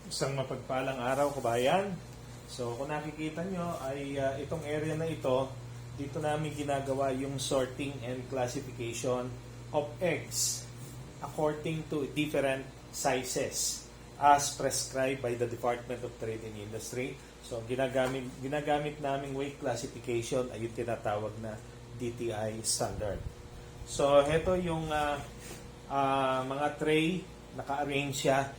Isang mapagpalang araw, kabayan. So, kung nakikita nyo ay itong area na ito, dito namin ginagawa yung sorting and classification of eggs according to different sizes as prescribed by the Department of Trade and Industry. So, ginagamit naming weight classification ay yung tinatawag na DTI standard. So, heto yung mga tray, naka-arrange siya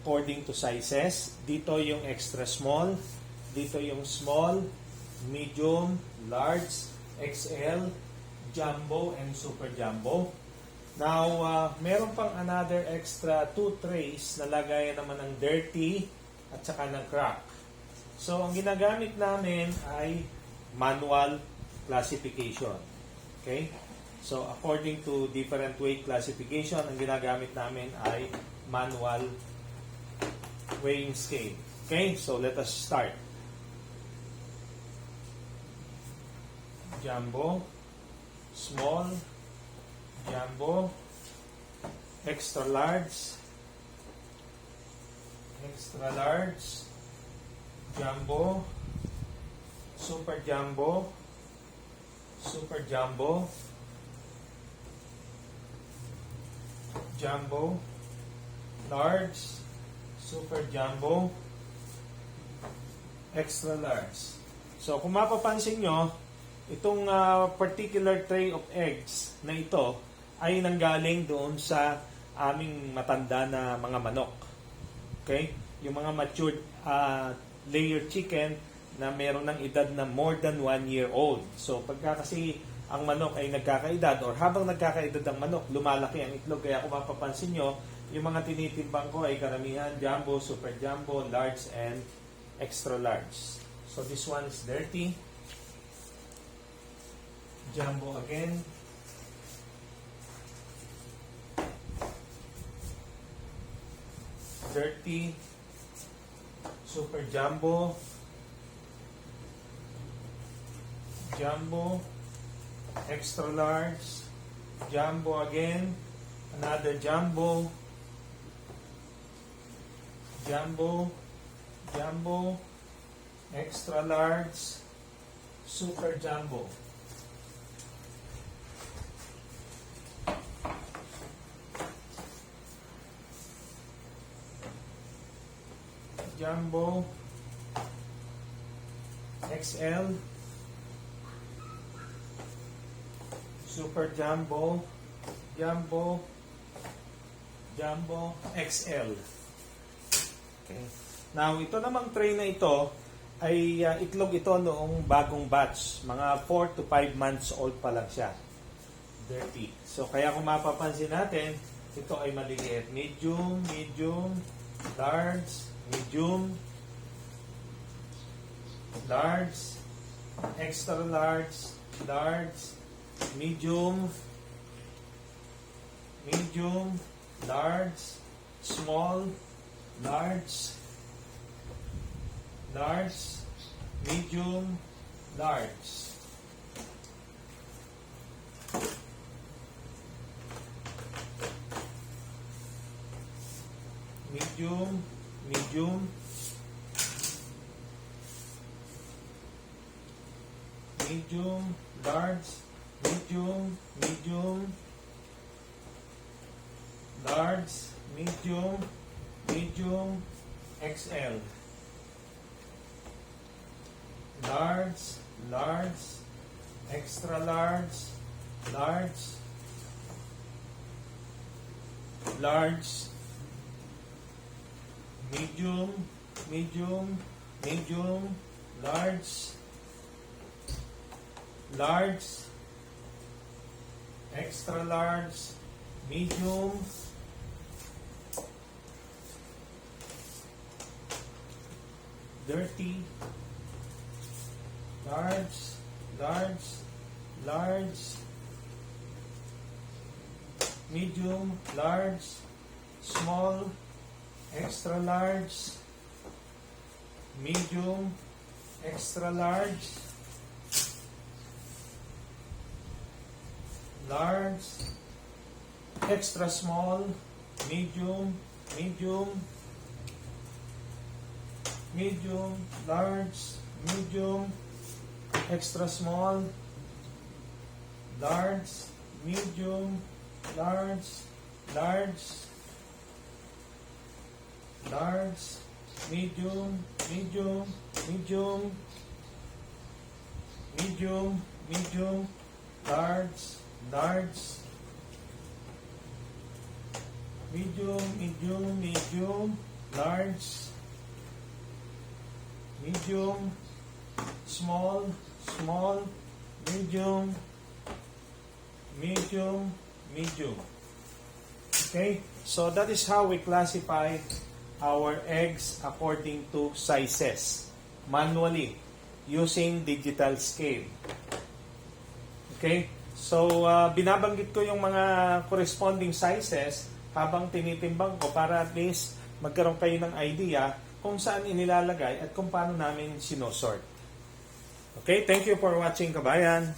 according to sizes. Dito yung extra small, dito yung small, medium, large, XL, jumbo, and super jumbo. Now, meron pang another extra 2 trays na lagayan naman ng dirty at saka ng crack. So, ang ginagamit namin ay manual classification. Okay? So, according to different weight classification, ang ginagamit namin ay manual weighing scale. Okay, so let us start. Jumbo, small, jumbo, extra large, jumbo, super jumbo, jumbo, large, super jumbo, extra large. So, kung mapapansin nyo, itong particular tray of eggs na ito ay nanggaling doon sa aming matanda na mga manok. Okay? Yung mga matured layer chicken na meron ng edad na more than 1 year old. So, pagka kasi ang manok ay nagkakaedad or habang nagkakaedad ang manok, lumalaki ang itlog. Kaya kung mapapansin nyo, yung mga tinitimbang ko ay karamihan jumbo, super jumbo, large, and extra large. So this one is dirty. Jumbo again. Dirty. Super jumbo. Jumbo. Extra large. Jumbo again. Another jumbo. Jumbo, extra large, super jumbo. Jumbo, XL, super jumbo, jumbo, XL. Okay. Now, ito namang tray na ito ay itlog ito noong bagong batch. Mga 4 to 5 months old pa lang siya. Dirty. So, kaya kung mapapansin natin, ito ay maliliit. Medium, large, extra large, medium, large, small, large, medium, large. Medium, large, medium, XL. Large, extra large, medium, large, extra large, medium, dirty, large, medium, large, small, extra large, medium, extra large, large, extra small, medium, medium, large, medium, extra small, large, medium, large, large, large, medium, medium, medium, medium, medium, large, large, medium, medium, medium, large, medium, small, small, medium, medium, medium. Okay? So that is how we classify our eggs according to sizes manually using digital scale. Okay? So binabanggit ko yung mga corresponding sizes habang tinitimbang ko para at least magkaroon kayo ng idea kung saan inilalagay at kung paano namin sinosort. Okay? Thank you for watching, kabayan.